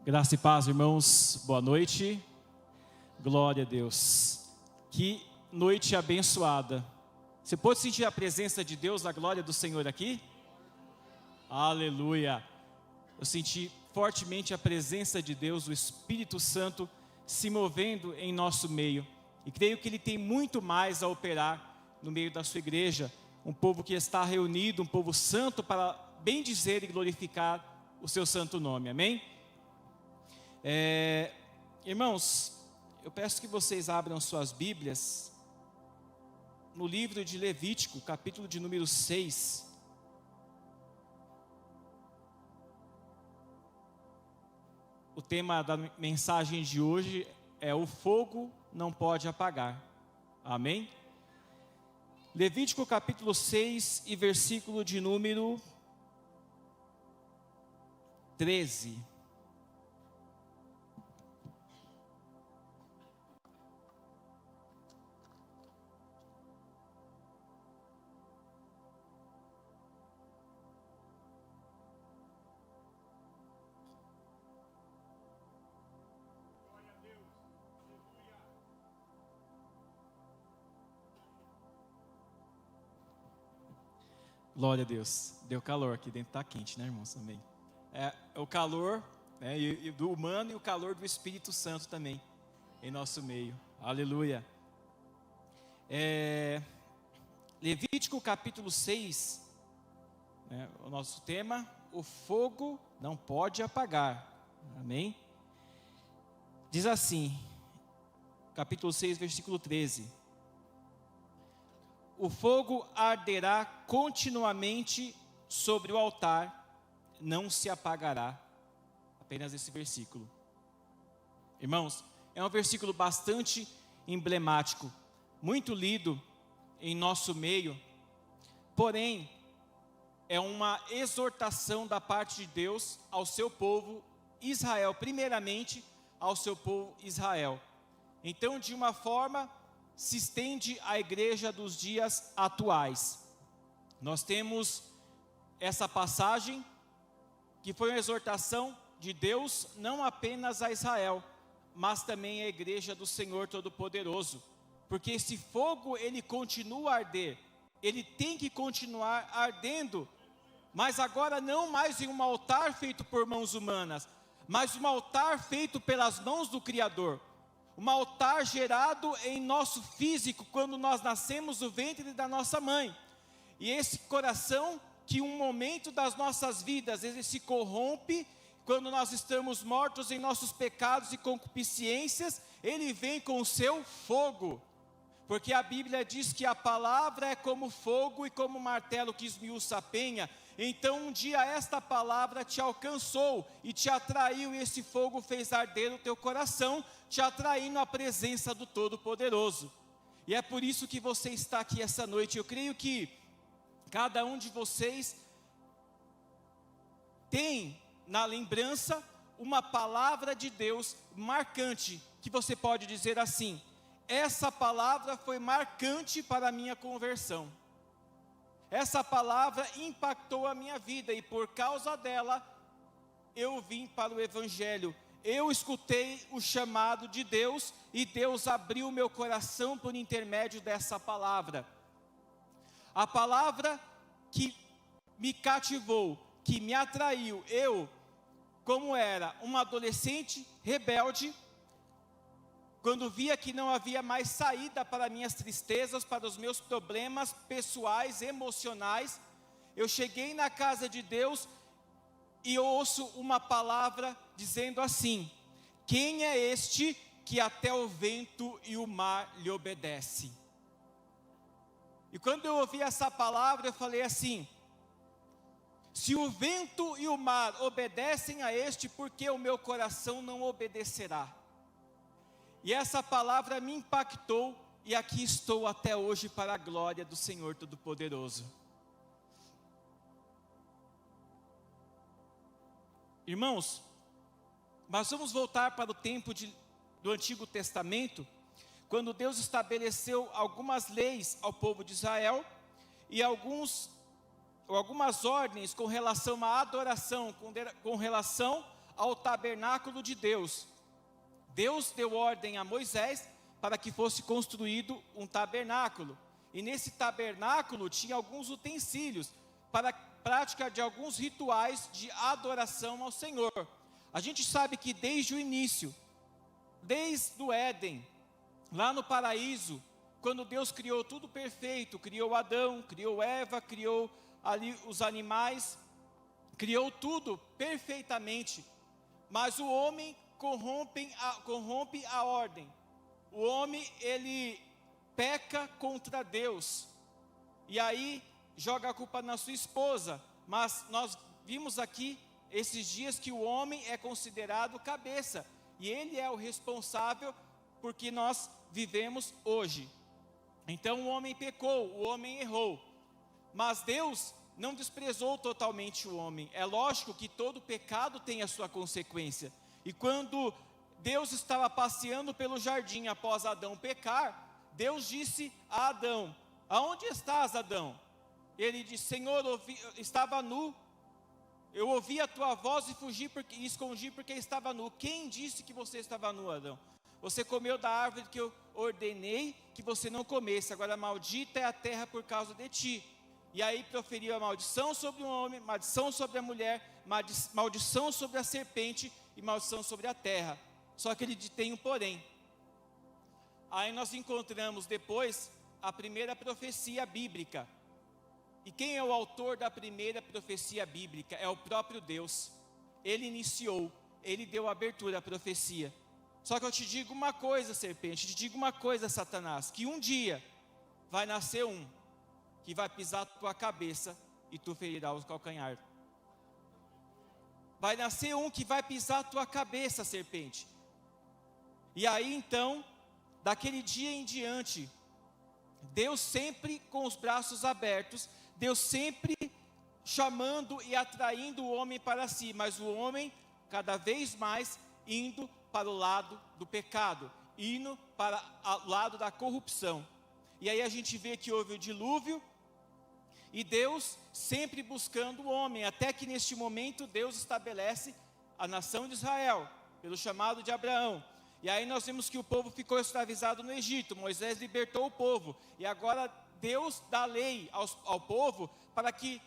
Graça e paz, irmãos, boa noite, glória a Deus, que noite abençoada. Você pode sentir a presença de Deus, a glória do Senhor aqui? Aleluia, eu senti fortemente a presença de Deus, o Espírito Santo se movendo em nosso meio, e creio que Ele tem muito mais a operar no meio da sua igreja, um povo que está reunido, um povo santo para bendizer e glorificar o seu santo nome, amém? Irmãos, eu peço que vocês abram suas Bíblias no livro de Levítico, capítulo de número 6. O tema da mensagem de hoje é o fogo não pode apagar, amém? Levítico capítulo 6 e versículo de número 13. Glória a Deus, deu calor aqui dentro, está quente, né, irmãos, também. É o calor, né, e do humano e o calor do Espírito Santo também, em nosso meio, aleluia. Levítico capítulo 6, né, o nosso tema, o fogo não pode apagar, amém? Diz assim, capítulo 6, versículo 13. O fogo arderá continuamente sobre o altar, não se apagará. Apenas esse versículo. Irmãos, é um versículo bastante emblemático, muito lido em nosso meio, porém, é uma exortação da parte de Deus ao seu povo Israel, primeiramente ao seu povo Israel. Então, de uma forma, se estende à igreja dos dias atuais. Nós temos essa passagem que foi uma exortação de Deus não apenas a Israel, mas também à igreja do Senhor Todo-Poderoso, porque esse fogo ele continua a arder, ele tem que continuar ardendo, mas agora não mais em um altar feito por mãos humanas, mas um altar feito pelas mãos do Criador. Um altar gerado em nosso físico, quando nós nascemos do ventre da nossa mãe. E esse coração, que um momento das nossas vidas, ele se corrompe, quando nós estamos mortos em nossos pecados e concupiscências, ele vem com o seu fogo. Porque a Bíblia diz que a palavra é como fogo e como martelo que esmiuça a penha. Então um dia esta palavra te alcançou e te atraiu, e esse fogo fez arder o teu coração, te atraindo à presença do Todo-Poderoso. E é por isso que você está aqui essa noite. Eu creio que cada um de vocês tem na lembrança uma palavra de Deus marcante, que você pode dizer assim: essa palavra foi marcante para a minha conversão. Essa palavra impactou a minha vida e por causa dela eu vim para o Evangelho. Eu escutei o chamado de Deus e Deus abriu meu coração por intermédio dessa palavra. A palavra que me cativou, que me atraiu, eu, como era um adolescente rebelde, quando via que não havia mais saída para minhas tristezas, para os meus problemas pessoais, emocionais, eu cheguei na casa de Deus e ouço uma palavra dizendo assim: quem é este que até o vento e o mar lhe obedecem? E quando eu ouvi essa palavra, eu falei assim: se o vento e o mar obedecem a este, por que o meu coração não obedecerá? E essa palavra me impactou, e aqui estou até hoje para a glória do Senhor Todo-Poderoso. Irmãos, nós vamos voltar para o tempo do Antigo Testamento, quando Deus estabeleceu algumas leis ao povo de Israel, e algumas ordens com relação à adoração, com relação ao tabernáculo de Deus. Deus deu ordem a Moisés para que fosse construído um tabernáculo. E nesse tabernáculo tinha alguns utensílios para a prática de alguns rituais de adoração ao Senhor. A gente sabe que desde o início, desde o Éden, lá no paraíso, quando Deus criou tudo perfeito, criou Adão, criou Eva, criou ali os animais, criou tudo perfeitamente, mas o homem corrompe a ordem. O homem, ele peca contra Deus, e aí joga a culpa na sua esposa. Mas nós vimos aqui, esses dias, que o homem é considerado cabeça, e ele é o responsável porque nós vivemos hoje. Então o homem pecou, o homem errou, mas Deus não desprezou totalmente o homem. É lógico que todo pecado tem a sua consequência, e quando Deus estava passeando pelo jardim após Adão pecar, Deus disse a Adão: aonde estás, Adão? Ele disse: Senhor, estava nu, eu ouvi a tua voz e escondi porque estava nu. Quem disse que você estava nu, Adão? Você comeu da árvore que eu ordenei que você não comesse, agora maldita é a terra por causa de ti. E aí proferiu a maldição sobre o homem, maldição sobre a mulher, maldição sobre a serpente e maldição sobre a terra. Só que ele tem um porém. Aí nós encontramos depois a primeira profecia bíblica. E quem é o autor da primeira profecia bíblica? É o próprio Deus. Ele iniciou, ele deu abertura à profecia. Só que eu te digo uma coisa, serpente, te digo uma coisa, Satanás, que um dia vai nascer um que vai pisar a tua cabeça e tu ferirás o calcanhar. Vai nascer um que vai pisar a tua cabeça, serpente. E aí então, daquele dia em diante, Deus sempre com os braços abertos, Deus sempre chamando e atraindo o homem para si, mas o homem cada vez mais indo para o lado do pecado, indo para o lado da corrupção. E aí a gente vê que houve o dilúvio, e Deus sempre buscando o homem, até que neste momento Deus estabelece a nação de Israel, pelo chamado de Abraão. E aí nós vimos que o povo ficou escravizado no Egito, Moisés libertou o povo, e agora Deus dá lei ao povo, para que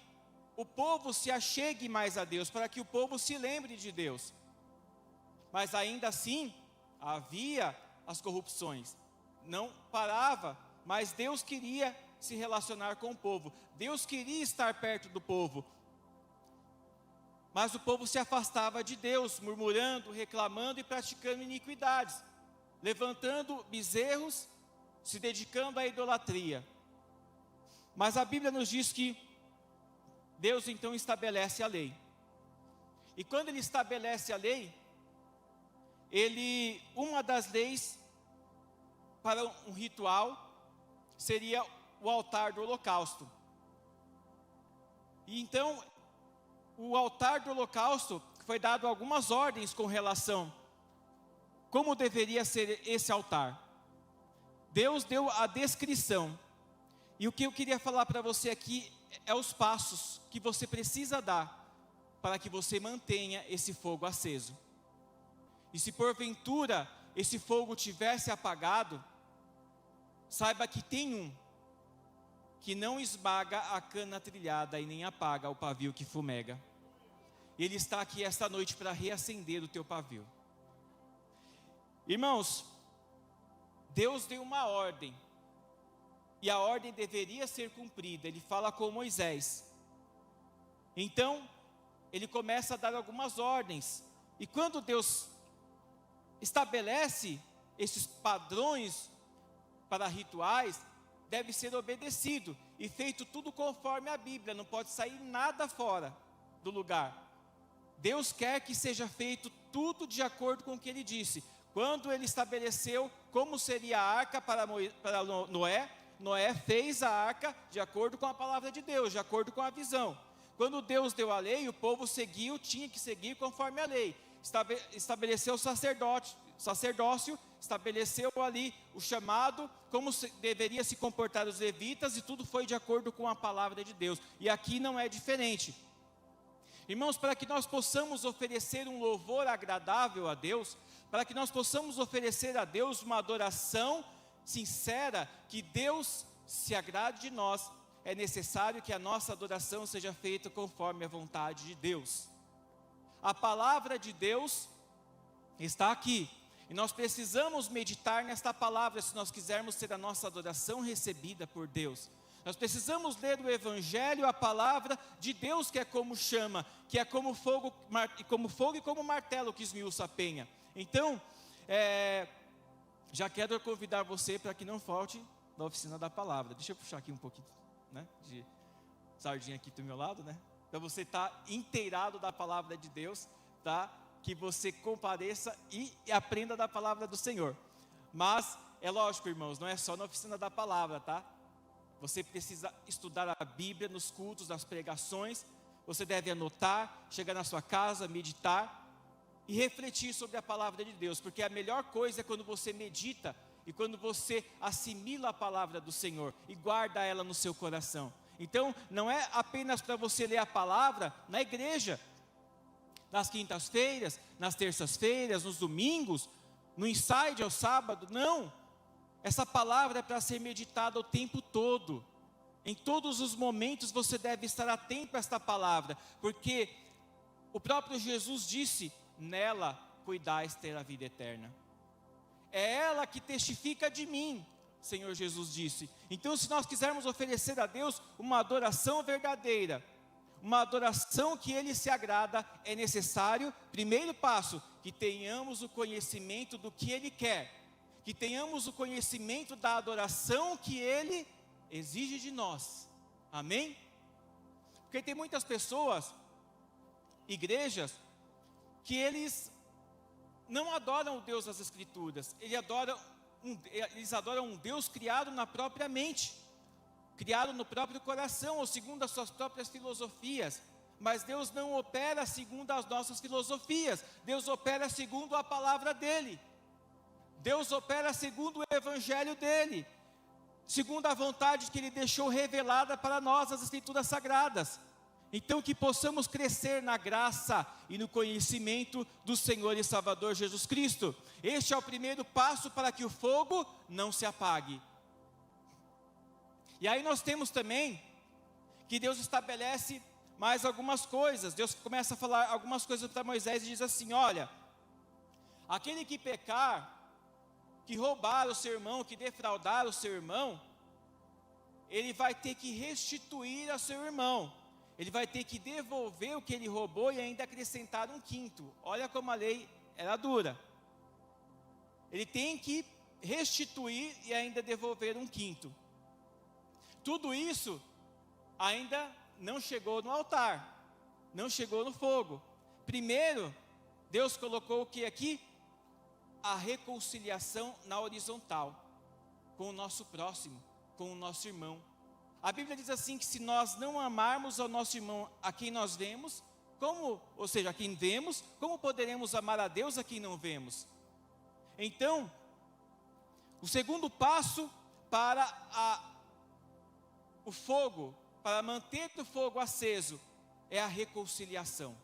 o povo se achegue mais a Deus, para que o povo se lembre de Deus. Mas ainda assim, havia as corrupções, não parava, mas Deus queria se relacionar com o povo, Deus queria estar perto do povo, mas o povo se afastava de Deus, murmurando, reclamando e praticando iniquidades, levantando bezerros, se dedicando à idolatria. Mas a Bíblia nos diz que Deus então estabelece a lei, e quando Ele estabelece a lei, uma das leis para um ritual seria o altar do holocausto. E então, o altar do holocausto foi dado algumas ordens com relação como deveria ser esse altar. Deus deu a descrição. E o que eu queria falar para você aqui é os passos que você precisa dar para que você mantenha esse fogo aceso. E se porventura esse fogo tivesse apagado, saiba que tem um que não esmaga a cana trilhada e nem apaga o pavio que fumega. Ele está aqui esta noite para reacender o teu pavio. Irmãos, Deus deu uma ordem, e a ordem deveria ser cumprida. Ele fala com Moisés. Então, ele começa a dar algumas ordens, e quando Deus estabelece esses padrões para rituais, deve ser obedecido e feito tudo conforme a Bíblia, não pode sair nada fora do lugar. Deus quer que seja feito tudo de acordo com o que Ele disse. Quando Ele estabeleceu como seria a arca para Noé, Noé fez a arca de acordo com a palavra de Deus, de acordo com a visão. Quando Deus deu a lei, o povo seguiu, tinha que seguir conforme a lei. Estabeleceu o sacerdócio, estabeleceu ali o chamado, como deveria se comportar os levitas, e tudo foi de acordo com a palavra de Deus. E aqui não é diferente. Irmãos, para que nós possamos oferecer um louvor agradável a Deus, para que nós possamos oferecer a Deus uma adoração sincera, que Deus se agrade de nós, é necessário que a nossa adoração seja feita conforme a vontade de Deus. A palavra de Deus está aqui, e nós precisamos meditar nesta palavra se nós quisermos ter a nossa adoração recebida por Deus. Nós precisamos ler o Evangelho, a palavra de Deus, que é como chama, que é como fogo e como martelo que esmiuça a penha. Então, já quero convidar você para que não falte na oficina da palavra. Deixa eu puxar aqui um pouquinho, né, de sardinha aqui do meu lado, né, para você estar inteirado da palavra de Deus, tá? Que você compareça e aprenda da palavra do Senhor. Mas, é lógico, irmãos, não é só na oficina da palavra, tá? Você precisa estudar a Bíblia nos cultos, nas pregações. Você deve anotar, chegar na sua casa, meditar e refletir sobre a palavra de Deus, porque a melhor coisa é quando você medita e quando você assimila a palavra do Senhor e guarda ela no seu coração. Então, não é apenas para você ler a palavra na igreja, nas quintas-feiras, nas terças-feiras, nos domingos, no inside ao sábado, não. Essa palavra é para ser meditada o tempo todo. Em todos os momentos você deve estar atento a esta palavra, porque o próprio Jesus disse: nela cuidais ter a vida eterna. É ela que testifica de mim, Senhor Jesus disse. Então, se nós quisermos oferecer a Deus uma adoração verdadeira, uma adoração que Ele se agrada, é necessário, primeiro passo, que tenhamos o conhecimento do que Ele quer, que tenhamos o conhecimento da adoração que Ele exige de nós, amém? Porque tem muitas pessoas, igrejas, que eles não adoram o Deus das Escrituras, eles adoram um Deus criado na própria mente, criado no próprio coração, ou segundo as suas próprias filosofias. Mas Deus não opera segundo as nossas filosofias, Deus opera segundo a palavra dEle, Deus opera segundo o Evangelho dEle, segundo a vontade que Ele deixou revelada para nós nas Escrituras Sagradas. Então, que possamos crescer na graça e no conhecimento do Senhor e Salvador Jesus Cristo. Este é o primeiro passo para que o fogo não se apague. E aí nós temos também que Deus estabelece mais algumas coisas. Deus começa a falar algumas coisas para Moisés e diz assim: olha, aquele que pecar, que roubar o seu irmão, que defraudar o seu irmão, ele vai ter que restituir a seu irmão. Ele vai ter que devolver o que ele roubou e ainda acrescentar um quinto. Olha como a lei era dura. Ele tem que restituir e ainda devolver um quinto. Tudo isso ainda não chegou no altar, não chegou no fogo. Primeiro, Deus colocou o que aqui? A reconciliação na horizontal, com o nosso próximo, com o nosso irmão. A Bíblia diz assim que se nós não amarmos ao nosso irmão a quem nós vemos, ou seja, a quem vemos, como poderemos amar a Deus a quem não vemos? Então, o segundo passo para o fogo, para manter o fogo aceso, é a reconciliação.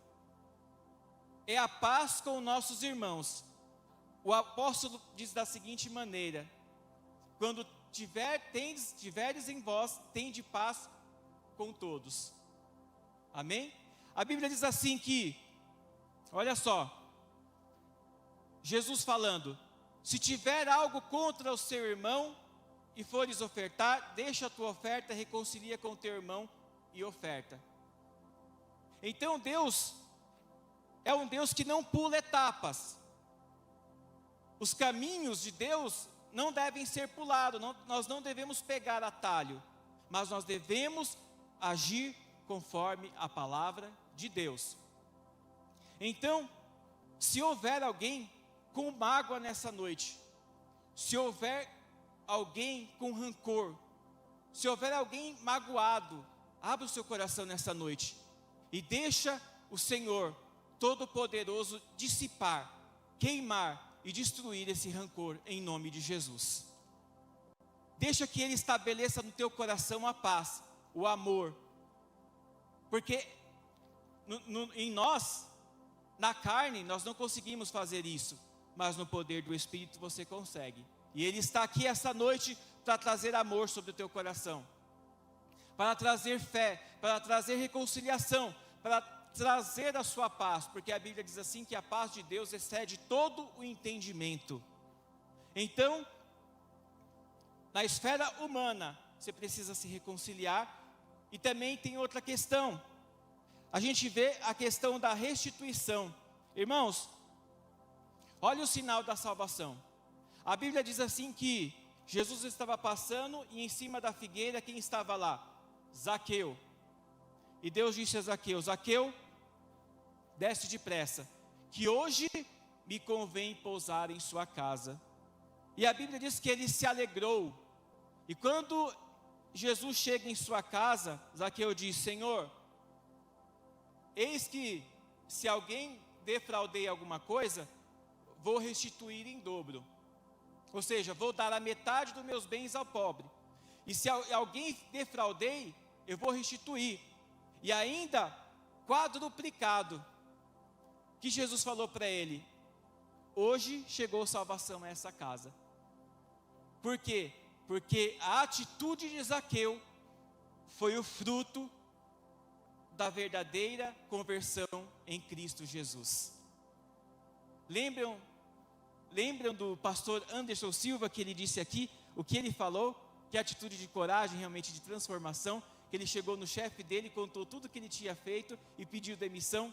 É a paz com nossos irmãos. O apóstolo diz da seguinte maneira: quando tiveres em vós, tende paz com todos. Amém? A Bíblia diz assim que, olha só, Jesus falando: se tiver algo contra o seu irmão e fores ofertar, deixa a tua oferta, reconcilia com o teu irmão e oferta. Então Deus é um Deus que não pula etapas. Os caminhos de Deus não devem ser pulados, nós não devemos pegar atalho, mas nós devemos agir conforme a palavra de Deus. Então, se houver alguém com mágoa nessa noite, se houver alguém com rancor, se houver alguém magoado, abra o seu coração nessa noite e deixa o Senhor Todo-Poderoso dissipar, queimar e destruir esse rancor em nome de Jesus. Deixa que Ele estabeleça no teu coração a paz, o amor, porque Em nós, na carne, nós não conseguimos fazer isso, mas no poder do Espírito você consegue. E Ele está aqui essa noite para trazer amor sobre o teu coração, para trazer fé, para trazer reconciliação, para trazer a sua paz, porque a Bíblia diz assim que a paz de Deus excede todo o entendimento. Então, na esfera humana, você precisa se reconciliar. E também tem outra questão. A gente vê a questão da restituição. Irmãos, olha o sinal da salvação. A Bíblia diz assim que Jesus estava passando e em cima da figueira quem estava lá? Zaqueu. E Deus disse a Zaqueu: Zaqueu, desce depressa, que hoje me convém pousar em sua casa. E a Bíblia diz que ele se alegrou. E quando Jesus chega em sua casa, Zaqueu diz: Senhor, eis que se alguém defraudei alguma coisa, vou restituir em dobro. Ou seja, vou dar a metade dos meus bens ao pobre. E se alguém defraudei, eu vou restituir. E ainda quadruplicado. Que Jesus falou para ele: hoje chegou salvação a essa casa. Por quê? Porque a atitude de Zaqueu foi o fruto da verdadeira conversão em Cristo Jesus. Lembram do pastor Anderson Silva, que ele disse aqui, o que ele falou, que atitude de coragem, realmente de transformação, que ele chegou no chefe dele, contou tudo que ele tinha feito e pediu demissão.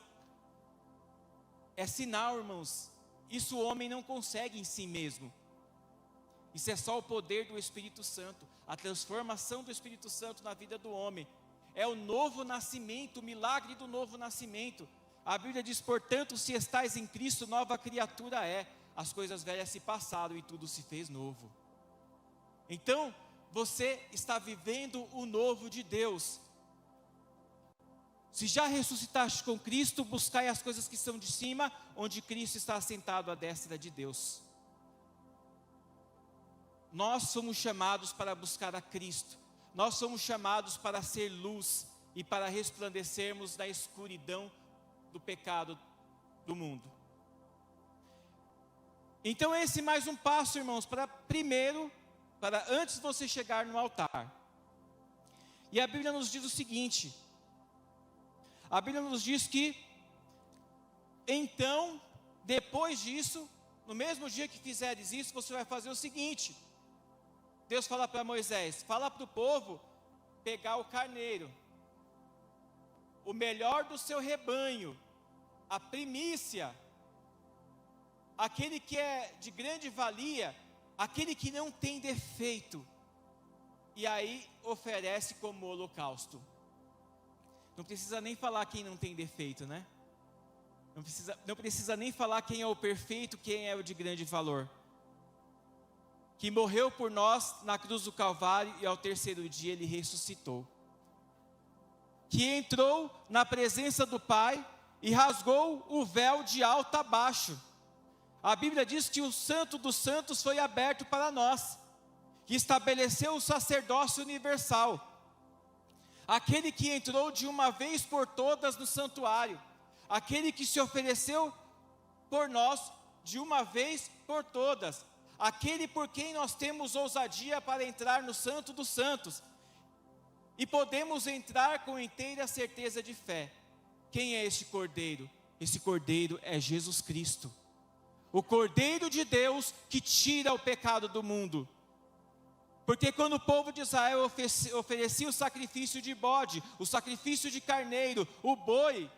É sinal, irmãos, isso o homem não consegue em si mesmo. Isso é só o poder do Espírito Santo, a transformação do Espírito Santo na vida do homem. É o novo nascimento, o milagre do novo nascimento. A Bíblia diz, portanto, se estais em Cristo, nova criatura é. As coisas velhas se passaram e tudo se fez novo. Então, você está vivendo o novo de Deus. Se já ressuscitaste com Cristo, buscai as coisas que são de cima, onde Cristo está assentado à destra de Deus. Nós somos chamados para buscar a Cristo. Nós somos chamados para ser luz e para resplandecermos na escuridão do pecado do mundo. Então esse é mais um passo, irmãos, para antes de você chegar no altar. E a Bíblia nos diz o seguinte: a Bíblia nos diz que, então, depois disso, no mesmo dia que fizeres isso, você vai fazer o seguinte. Deus fala para Moisés: fala para o povo pegar o carneiro, o melhor do seu rebanho, a primícia, aquele que é de grande valia, aquele que não tem defeito, e aí oferece como holocausto. Não precisa nem falar quem não tem defeito, né? Não precisa nem falar quem é o perfeito, quem é o de grande valor. Que morreu por nós na cruz do Calvário e ao terceiro dia ele ressuscitou. Que entrou na presença do Pai e rasgou o véu de alto a baixo. A Bíblia diz que o Santo dos Santos foi aberto para nós, que estabeleceu o sacerdócio universal. Aquele que entrou de uma vez por todas no santuário, aquele que se ofereceu por nós de uma vez por todas, aquele por quem nós temos ousadia para entrar no Santo dos Santos, e podemos entrar com inteira certeza de fé. Quem é este Cordeiro? Esse Cordeiro é Jesus Cristo, o Cordeiro de Deus que tira o pecado do mundo. Porque quando o povo de Israel oferecia o sacrifício de bode, o sacrifício de carneiro, o boi,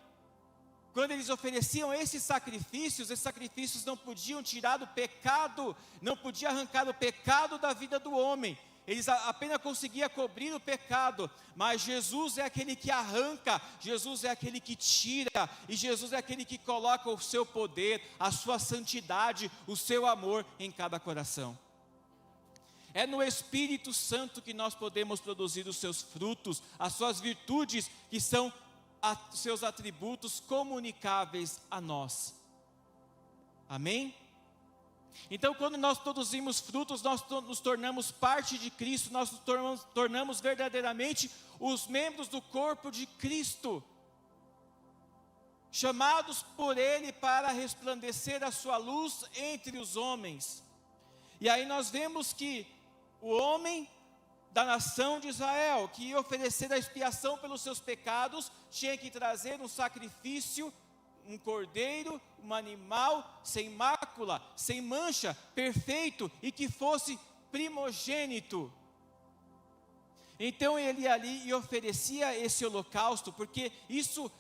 quando eles ofereciam esses sacrifícios não podiam tirar o pecado, não podia arrancar o pecado da vida do homem. Eles apenas conseguiam cobrir o pecado, mas Jesus é aquele que arranca, Jesus é aquele que tira, e Jesus é aquele que coloca o seu poder, a sua santidade, o seu amor em cada coração. É no Espírito Santo que nós podemos produzir os seus frutos, as suas virtudes, que são seus atributos comunicáveis a nós. Amém? Então, quando nós produzimos frutos, nós nos tornamos parte de Cristo, nós nos tornamos verdadeiramente os membros do corpo de Cristo. chamados por Ele para resplandecer a sua luz entre os homens. E aí nós vemos que o homem da nação de Israel, que ia oferecer a expiação pelos seus pecados, tinha que trazer um sacrifício, um cordeiro, um animal sem mácula, sem mancha, perfeito, e que fosse primogênito. Então ele ali e oferecia esse holocausto, porque isso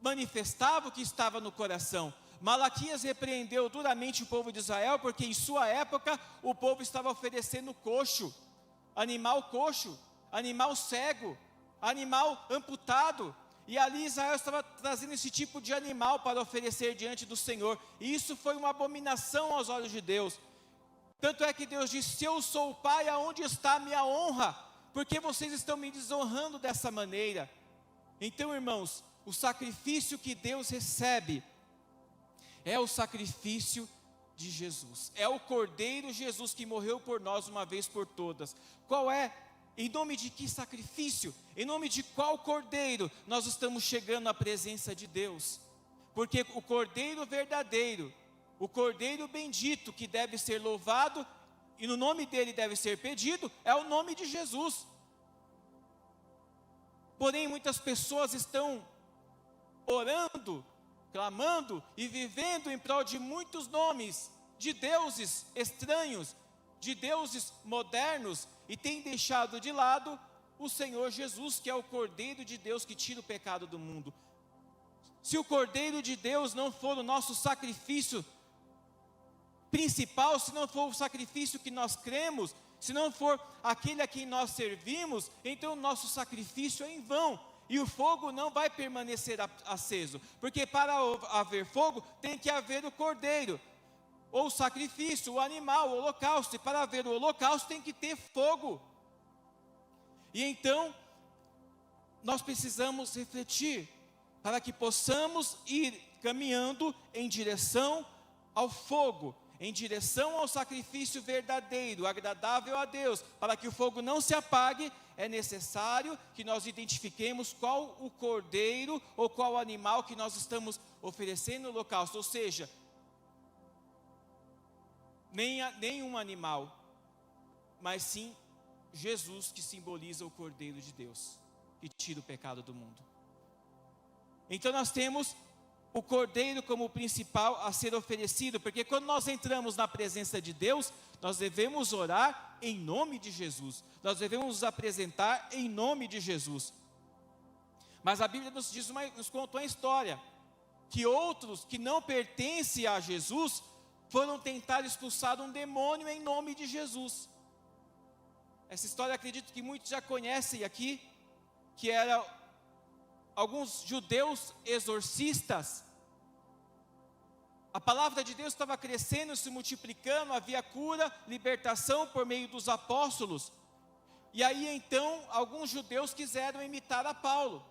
manifestava o que estava no coração. Malaquias repreendeu duramente o povo de Israel, porque em sua época o povo estava oferecendo coxo, animal cego, animal amputado, e ali Israel estava trazendo esse tipo de animal para oferecer diante do Senhor, e isso foi uma abominação aos olhos de Deus. Tanto é que Deus disse: se eu sou o Pai, aonde está a minha honra? Porque vocês estão me desonrando dessa maneira. Então, irmãos, o sacrifício que Deus recebe é o sacrifício de Jesus, é o Cordeiro Jesus que morreu por nós uma vez por todas. Qual é? Em nome de que sacrifício? Em nome de qual Cordeiro nós estamos chegando à presença de Deus? Porque o Cordeiro verdadeiro, o Cordeiro bendito que deve ser louvado e no nome dele deve ser pedido, é o nome de Jesus. Porém, muitas pessoas estão orando, clamando e vivendo em prol de muitos nomes, de deuses estranhos, de deuses modernos, e têm deixado de lado o Senhor Jesus, que é o Cordeiro de Deus que tira o pecado do mundo. Se o Cordeiro de Deus não for o nosso sacrifício principal, se não for o sacrifício que nós cremos, se não for aquele a quem nós servimos, então o nosso sacrifício é em vão, e o fogo não vai permanecer aceso, porque para haver fogo tem que haver o cordeiro, ou o sacrifício, o animal, o holocausto, e para haver o holocausto tem que ter fogo. E então nós precisamos refletir, para que possamos ir caminhando em direção ao fogo, em direção ao sacrifício verdadeiro, agradável a Deus. Para que o fogo não se apague, é necessário que nós identifiquemos qual o cordeiro ou qual animal que nós estamos oferecendo no holocausto. Ou seja, nenhum animal, mas sim Jesus, que simboliza o Cordeiro de Deus, que tira o pecado do mundo. Então nós temos o Cordeiro como o principal a ser oferecido, porque quando nós entramos na presença de Deus, nós devemos orar em nome de Jesus, nós devemos nos apresentar em nome de Jesus. Mas a Bíblia nos conta uma história, que outros que não pertencem a Jesus, foram tentar expulsar um demônio em nome de Jesus. Essa história acredito que muitos já conhecem aqui, que era alguns judeus exorcistas. A palavra de Deus estava crescendo, se multiplicando, havia cura, libertação por meio dos apóstolos. E aí então, alguns judeus quiseram imitar a Paulo,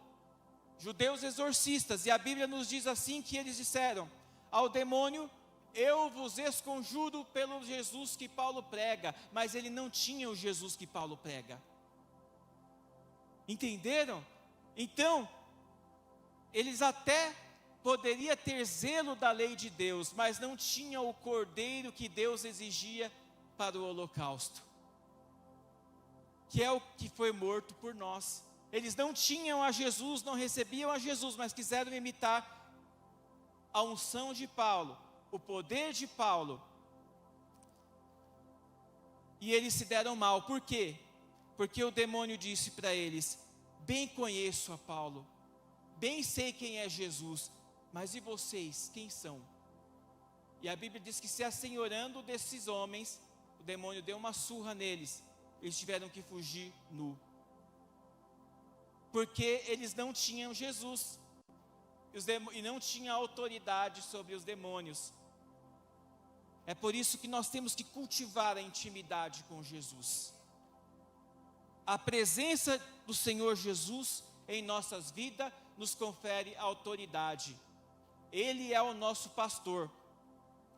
judeus exorcistas, e a Bíblia nos diz assim, que eles disseram ao demônio: eu vos esconjuro pelo Jesus que Paulo prega. Mas ele não tinha o Jesus que Paulo prega. Entenderam? Então, eles até poderiam ter zelo da lei de Deus, mas não tinham o cordeiro que Deus exigia para o holocausto, que é o que foi morto por nós. Eles não tinham a Jesus, não recebiam a Jesus, mas quiseram imitar a unção de Paulo, o poder de Paulo, e eles se deram mal. Por quê? Porque o demônio disse para eles: bem conheço a Paulo, bem sei quem é Jesus, mas e vocês, quem são? E a Bíblia diz que, se assenhorando desses homens, o demônio deu uma surra neles, eles tiveram que fugir nu, porque eles não tinham Jesus, e não tinham autoridade sobre os demônios. É por isso que nós temos que cultivar a intimidade com Jesus. A presença do Senhor Jesus em nossas vidas nos confere autoridade. Ele é o nosso pastor,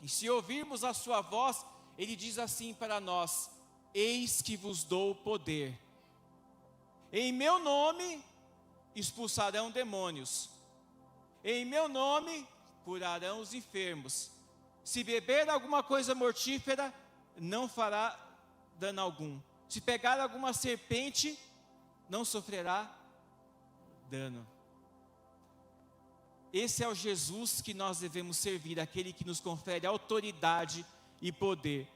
e se ouvirmos a sua voz, ele diz assim para nós: eis que vos dou poder, em meu nome expulsarão demônios, em meu nome curarão os enfermos. Se beber alguma coisa mortífera, não fará dano algum. Se pegar alguma serpente, não sofrerá dano. Esse é o Jesus que nós devemos servir, aquele que nos confere autoridade e poder.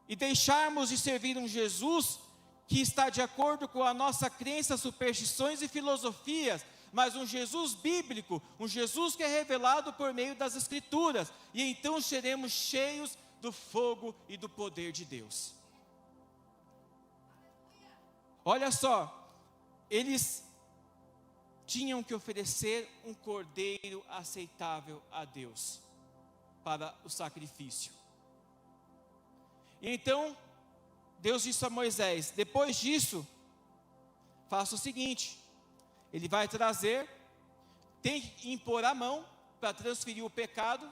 E deixarmos de servir um Jesus que está de acordo com a nossa crença, superstições e filosofias, mas um Jesus bíblico, um Jesus que é revelado por meio das Escrituras. E então seremos cheios do fogo e do poder de Deus. Olha só, eles tinham que oferecer um cordeiro aceitável a Deus para o sacrifício. E então, Deus disse a Moisés: depois disso, faça o seguinte, ele vai trazer, tem que impor a mão para transferir o pecado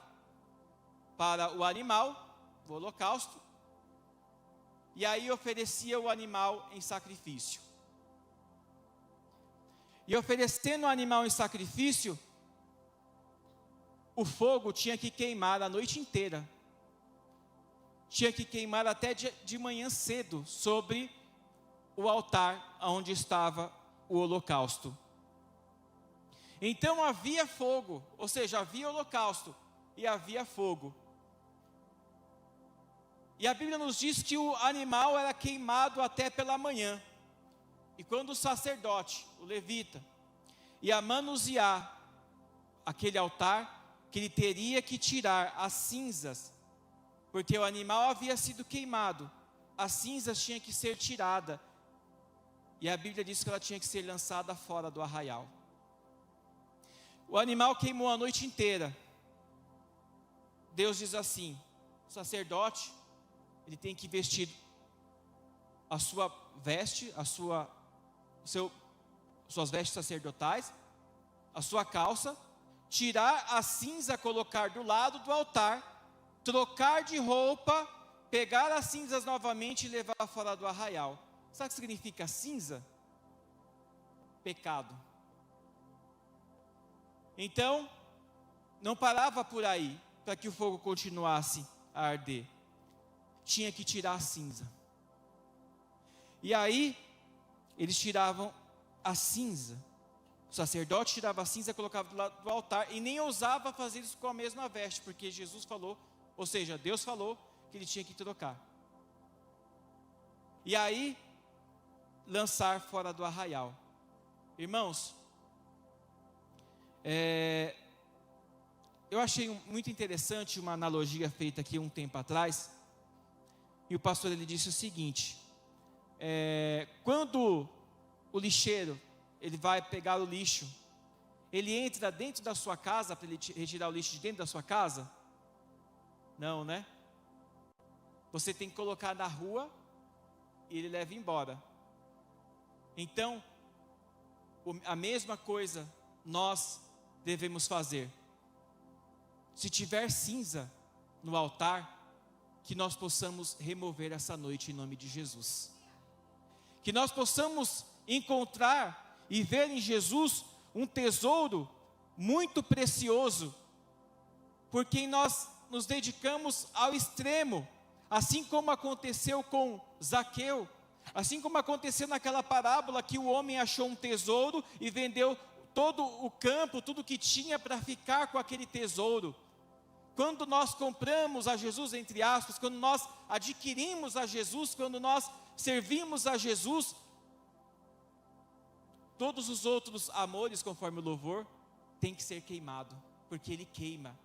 para o animal, o holocausto, e aí oferecia o animal em sacrifício. E oferecendo o animal em sacrifício, o fogo tinha que queimar a noite inteira. Tinha que queimar até de manhã cedo, sobre o altar onde estava o holocausto. Então havia fogo, ou seja, havia holocausto e havia fogo. E a Bíblia nos diz que o animal era queimado até pela manhã. E quando o sacerdote, o levita, ia manusear aquele altar, que ele teria que tirar as cinzas, porque o animal havia sido queimado, as cinzas tinham que ser tiradas, e a Bíblia diz que ela tinha que ser lançada fora do arraial. O animal queimou a noite inteira. Deus diz assim: o sacerdote, ele tem que vestir a sua veste, suas vestes sacerdotais, a sua calça, tirar a cinza, colocar do lado do altar, trocar de roupa, pegar as cinzas novamente e levar fora do arraial. Sabe o que significa cinza? Pecado. Então, não parava por aí, para que o fogo continuasse a arder. Tinha que tirar a cinza. E aí, eles tiravam a cinza. O sacerdote tirava a cinza, colocava do lado do altar, e nem ousava fazer isso com a mesma veste, porque Jesus falou, ou seja, Deus falou que ele tinha que trocar. E aí, lançar fora do arraial. Irmãos, eu achei muito interessante uma analogia feita aqui um tempo atrás, e o pastor ele disse o seguinte: quando o lixeiro ele vai pegar o lixo, ele entra dentro da sua casa para ele retirar o lixo de dentro da sua casa? Não, né? Você tem que colocar na rua e ele leva embora. Então, a mesma coisa nós devemos fazer. Se tiver cinza no altar, que nós possamos remover essa noite em nome de Jesus. Que nós possamos encontrar e ver em Jesus um tesouro muito precioso, por quem nós nos dedicamos ao extremo, assim como aconteceu com Zaqueu, assim como aconteceu naquela parábola que o homem achou um tesouro e vendeu todo o campo, tudo que tinha para ficar com aquele tesouro. Quando nós compramos a Jesus, entre aspas, quando nós adquirimos a Jesus, quando nós servimos a Jesus, todos os outros amores, conforme o louvor, tem que ser queimado, porque ele queima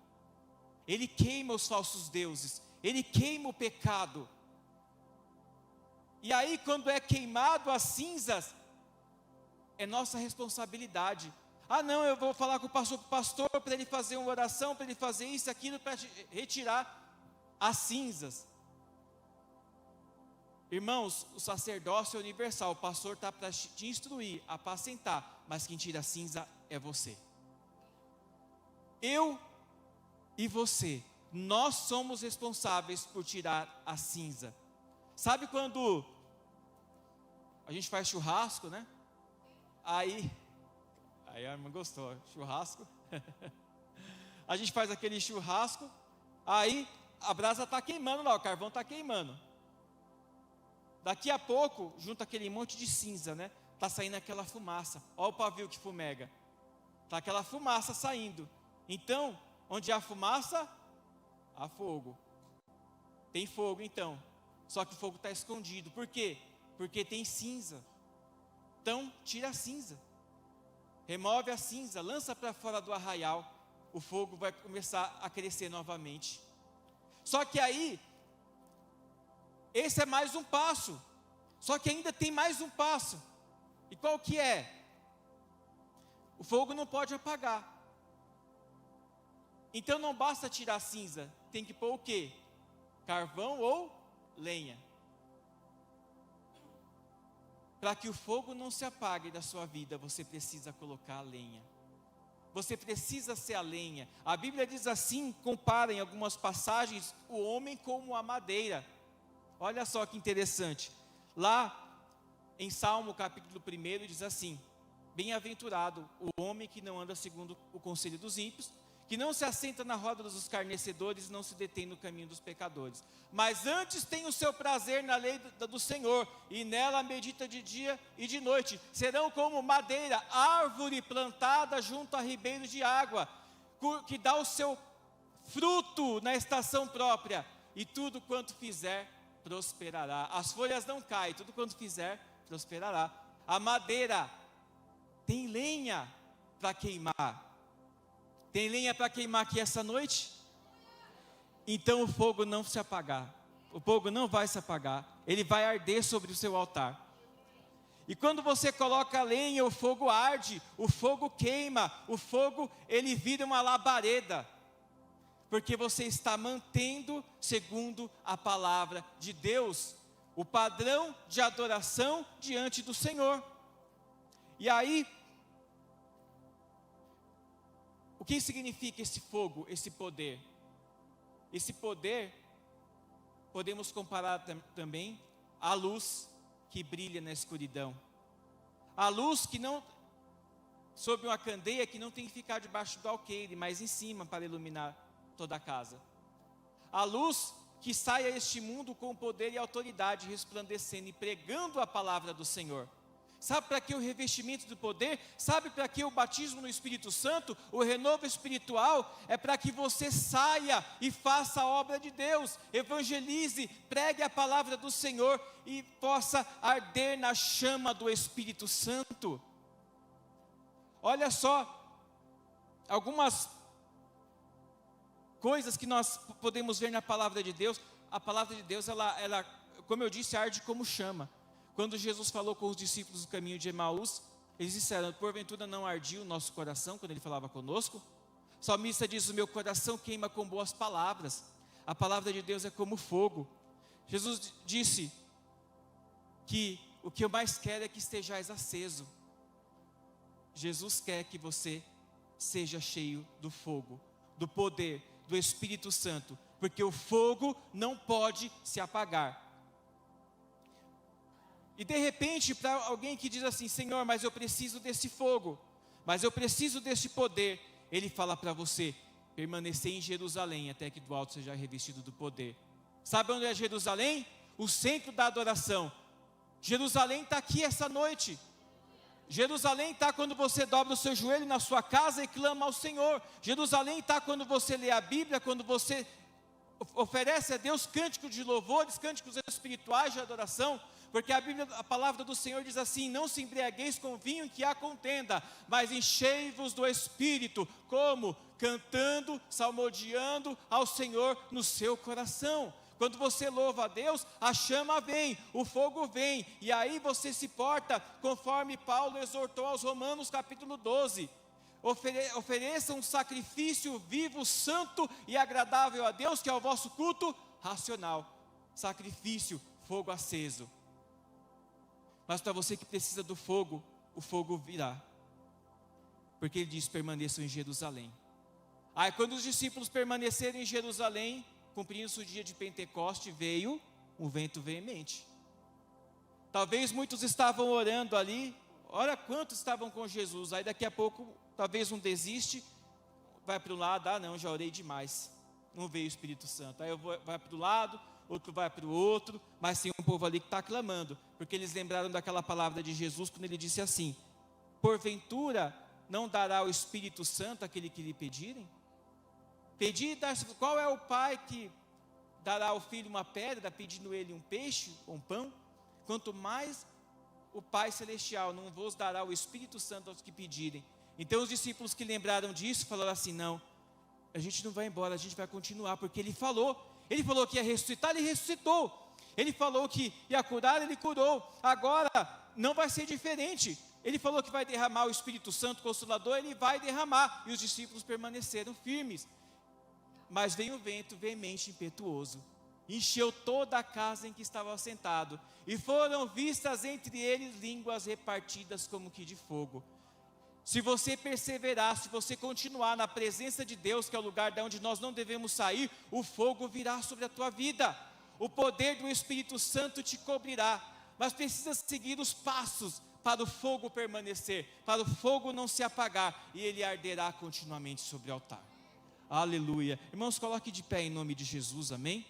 os falsos deuses, ele queima o pecado. E aí, quando é queimado as cinzas, é nossa responsabilidade. Ah não, eu vou falar com o pastor para ele fazer uma oração, para ele fazer isso, aquilo, para retirar as cinzas. Irmãos, o sacerdócio é universal, o pastor está para te instruir, apacentar, mas quem tira a cinza é você. Eu e você, nós somos responsáveis por tirar a cinza. Sabe quando a gente faz churrasco, né? Aí Aí a irmã gostou, churrasco. A gente faz aquele churrasco, aí a brasa está queimando lá, o carvão está queimando. Daqui a pouco, junta aquele monte de cinza, né? Está saindo aquela fumaça. Olha o pavio que fumega. Está aquela fumaça saindo. Então, onde há fumaça, há fogo. Tem fogo então. Só que o fogo está escondido. Por quê? Porque tem cinza. Então, tira a cinza. Remove a cinza, lança para fora do arraial. O fogo vai começar a crescer novamente. Só que aí, esse é mais um passo. Só que ainda tem mais um passo. E qual que é? O fogo não pode apagar. Então não basta tirar a cinza. Tem que pôr o quê? Carvão ou lenha. Para que o fogo não se apague da sua vida, você precisa colocar a lenha. Você precisa ser a lenha. A Bíblia diz assim, compara em algumas passagens, o homem como a madeira. Olha só que interessante. Lá em Salmo capítulo 1 diz assim: bem-aventurado o homem que não anda segundo o conselho dos ímpios, que não se assenta na roda dos escarnecedores, não se detém no caminho dos pecadores, mas antes tem o seu prazer na lei do Senhor, e nela medita de dia e de noite. Serão como madeira, árvore plantada junto a ribeiros de água, que dá o seu fruto na estação própria, e tudo quanto fizer prosperará. As folhas não caem, tudo quanto fizer prosperará. A madeira tem lenha para queimar. Tem lenha para queimar aqui essa noite? Então o fogo não se apagar. O fogo não vai se apagar. Ele vai arder sobre o seu altar. E quando você coloca a lenha, o fogo arde, o fogo queima, o fogo ele vira uma labareda. Porque você está mantendo segundo a palavra de Deus, o padrão de adoração diante do Senhor. E aí, o que significa esse fogo, esse poder? Esse poder, podemos comparar também à luz que brilha na escuridão. A luz que não, sob uma candeia que não tem que ficar debaixo do alqueire, mas em cima para iluminar toda a casa. A luz que sai a este mundo com poder e autoridade, resplandecendo e pregando a palavra do Senhor. Sabe para que o revestimento do poder? Sabe para que o batismo no Espírito Santo? O renovo espiritual é para que você saia e faça a obra de Deus, evangelize, pregue a palavra do Senhor e possa arder na chama do Espírito Santo. Olha só, algumas coisas que nós podemos ver na palavra de Deus. A palavra de Deus, ela, como eu disse, arde como chama. Quando Jesus falou com os discípulos do caminho de Emaús, eles disseram: porventura não ardia o nosso coração quando ele falava conosco? O salmista diz: o meu coração queima com boas palavras. A palavra de Deus é como fogo. Jesus disse que o que eu mais quero é que estejais aceso. Jesus quer que você seja cheio do fogo, do poder, do Espírito Santo, porque o fogo não pode se apagar. E de repente, para alguém que diz assim: Senhor, mas eu preciso desse fogo, mas eu preciso desse poder, Ele fala para você: permanecer em Jerusalém, até que do alto seja revestido do poder. Sabe onde é Jerusalém? O centro da adoração. Jerusalém está aqui essa noite. Jerusalém está quando você dobra o seu joelho na sua casa e clama ao Senhor. Jerusalém está quando você lê a Bíblia, quando você oferece a Deus cânticos de louvores, cânticos espirituais de adoração. Porque a Bíblia, a palavra do Senhor diz assim: não se embriagueis com vinho em que há contenda, mas enchei-vos do Espírito. Como? Cantando, salmodiando ao Senhor no seu coração. Quando você louva a Deus, a chama vem, o fogo vem, e aí você se porta conforme Paulo exortou aos Romanos capítulo 12. Ofereça um sacrifício vivo, santo e agradável a Deus, que é o vosso culto racional. Sacrifício, fogo aceso. Mas para você que precisa do fogo, o fogo virá. Porque ele diz: permaneçam em Jerusalém. Aí quando os discípulos permaneceram em Jerusalém, cumprindo-se o dia de Pentecoste, veio um vento veemente. Talvez muitos estavam orando ali, olha quantos estavam com Jesus. Aí daqui a pouco, talvez um desiste, vai para um lado, não, já orei demais, não veio o Espírito Santo. Aí vai para o lado, outro vai para o outro, mas tem um povo ali que está clamando, porque eles lembraram daquela palavra de Jesus, quando ele disse assim: porventura não dará o Espírito Santo àquele que lhe pedirem? Pedir, qual é o pai que dará ao filho uma pedra, pedindo ele um peixe ou um pão? Quanto mais o Pai Celestial não vos dará o Espírito Santo aos que pedirem. Então os discípulos que lembraram disso, falaram assim: não, a gente não vai embora, a gente vai continuar, porque ele falou que ia ressuscitar, ele ressuscitou, ele falou que ia curar, ele curou, agora não vai ser diferente. Ele falou que vai derramar o Espírito Santo Consolador, ele vai derramar, e os discípulos permaneceram firmes. Mas veio um vento veemente, impetuoso, encheu toda a casa em que estava sentado, e foram vistas entre eles línguas repartidas como que de fogo. Se você perseverar, se você continuar na presença de Deus, que é o lugar de onde nós não devemos sair, o fogo virá sobre a tua vida, o poder do Espírito Santo te cobrirá, mas precisa seguir os passos para o fogo permanecer, para o fogo não se apagar, e ele arderá continuamente sobre o altar. Aleluia. Irmãos, coloque de pé em nome de Jesus, amém?